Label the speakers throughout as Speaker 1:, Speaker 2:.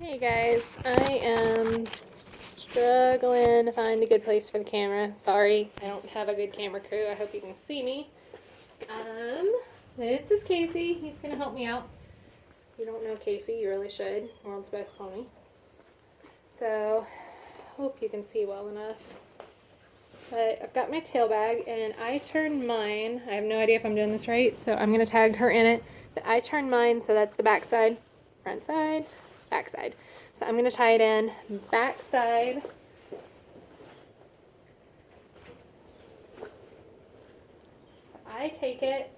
Speaker 1: Hey guys, I am struggling to find a good place for the camera. Sorry, I don't have a good camera crew. I hope you can see me. This is Casey. He's gonna help me out. If you don't know Casey, you really should. World's best pony. So, hope you can see well enough. But I've got my tail bag and I turned mine. I have no idea if I'm doing this right, so I'm gonna tag her in it. But I turned mine, so that's the back side, front side, back side. So I'm gonna tie it in back side. So I take it.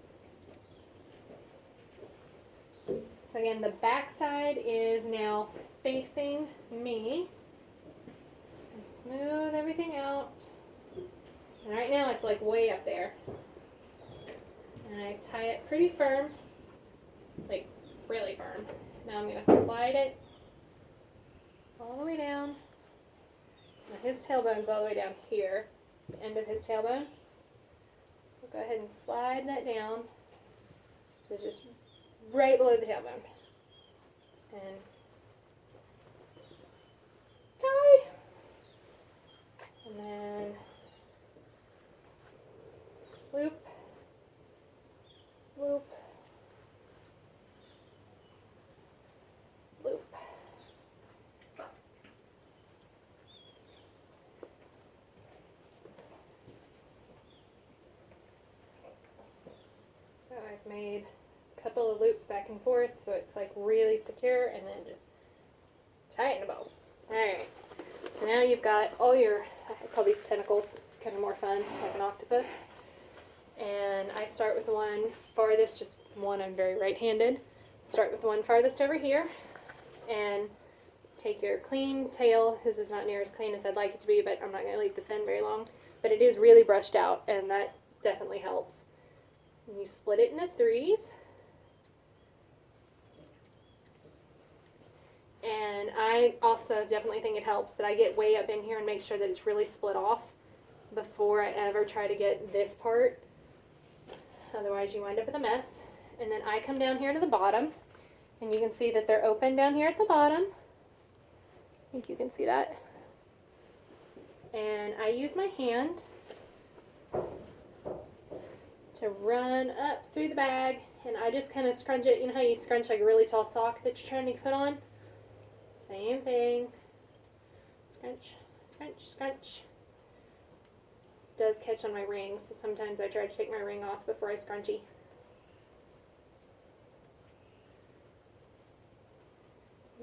Speaker 1: So again, the back side is now facing me. And smooth everything out. And right now it's like way up there. And I tie it pretty firm, like really firm. Now I'm gonna slide it all the way down. Now his tailbone's all the way down here, the end of his tailbone. So go ahead and slide that down to just right below the tailbone. And tie. And then loop, loop, loop. So I've made a couple of loops back and forth so it's like really secure, and then just tie it in a bow. Alright, so now you've got all your, I call these tentacles, it's kind of more fun, like an octopus. And I start with the one farthest, just one, I'm very right-handed. Start with the one farthest over here, and take your clean tail. This is not near as clean as I'd like it to be, but I'm not going to leave this in very long. But it is really brushed out, and that definitely helps. And you split it into threes. And I also definitely think it helps that I get way up in here and make sure that it's really split off before I ever try to get this part. Otherwise you wind up with a mess. And then I come down here to the bottom, and you can see that they're open down here at the bottom. I think you can see that. And I use my hand to run up through the bag, and I just kind of scrunch it. You know how you scrunch like a really tall sock that you're trying to put on? Same thing. Scrunch, scrunch, scrunch. Does catch on my ring, so sometimes I try to take my ring off before I scrunchy.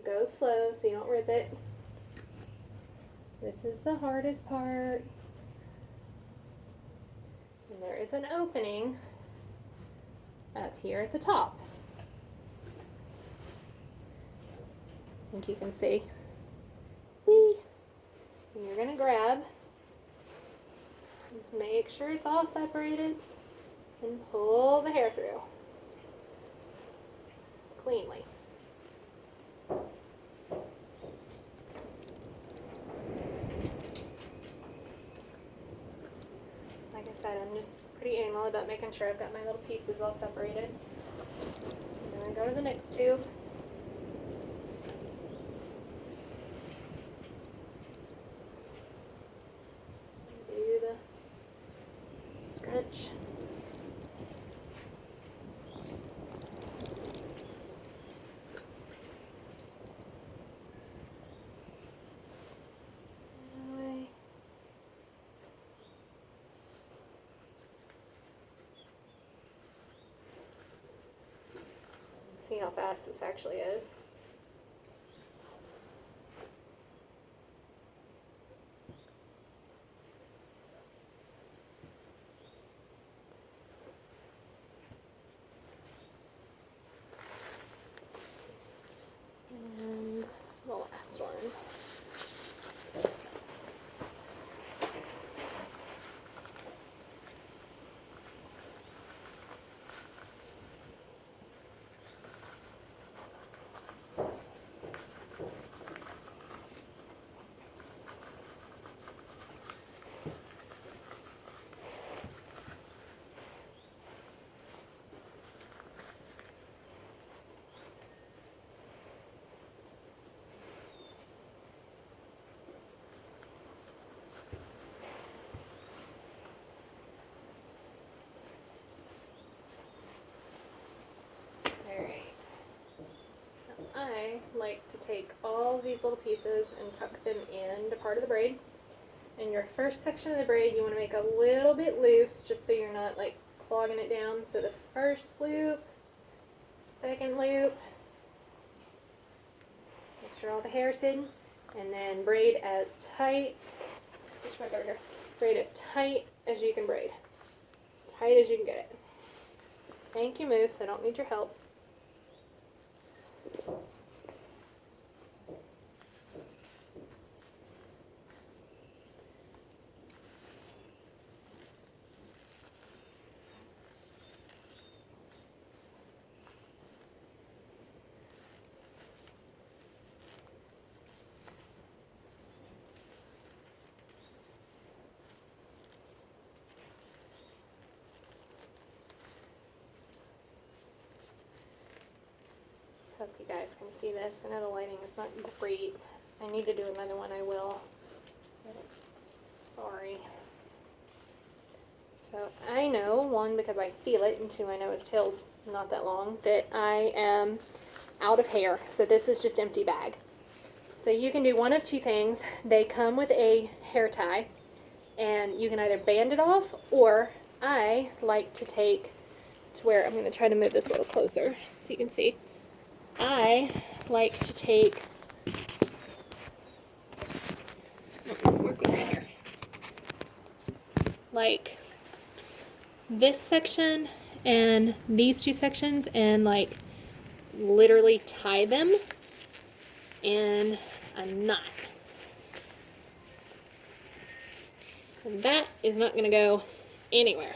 Speaker 1: Go slow so you don't rip it. This is the hardest part. And there is an opening up here at the top. I think you can see. Whee! And you're going to grab. Just make sure it's all separated and pull the hair through cleanly. Like I said, I'm just pretty anal about making sure I've got my little pieces all separated. And then I go to the next tube. Do the scrunch. See how fast this actually is. And the last one. like to take all these little pieces and tuck them into part of the braid. And your first section of the braid you want to make a little bit loose just so you're not like clogging it down. So the first loop, second loop, make sure all the hair is hidden, and then braid as tight, switch back over here, braid as tight as you can braid. Tight as you can get it. Thank you, Moose, I don't need your help. Hope you guys can see this. I know the lighting is not great. I need to do another one, I will. Sorry. So I know, one, because I feel it, and two, I know his tail's not that long, that I am out of hair. So this is just empty bag. So you can do one of two things. They come with a hair tie, and you can either band it off, or I like to take to where, I'm going to try to move this a little closer so you can see. I like to take, like this section and these two sections, and like literally tie them in a knot. And that is not going to go anywhere.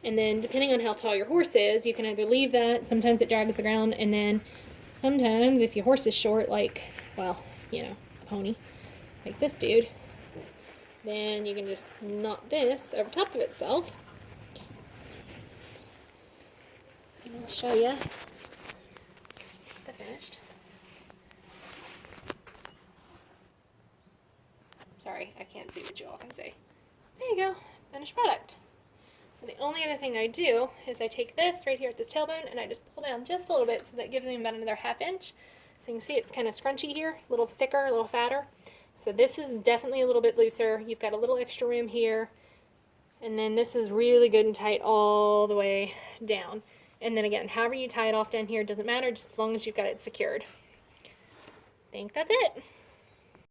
Speaker 1: And then depending on how tall your horse is, you can either leave that, sometimes it drags the ground, and then sometimes if your horse is short, like, well, you know, a pony, like this dude, then you can just knot this over top of itself. And I'll show you the finished. Sorry, I can't see what you all can see. There you go, finished product. So the only other thing I do is I take this right here at this tailbone and I just pull down just a little bit so that gives me about another ½ inch. So you can see it's kind of scrunchy here, a little thicker, a little fatter. So this is definitely a little bit looser. You've got a little extra room here. And then this is really good and tight all the way down. And then again, however you tie it off down here, doesn't matter, just as long as you've got it secured. I think that's it.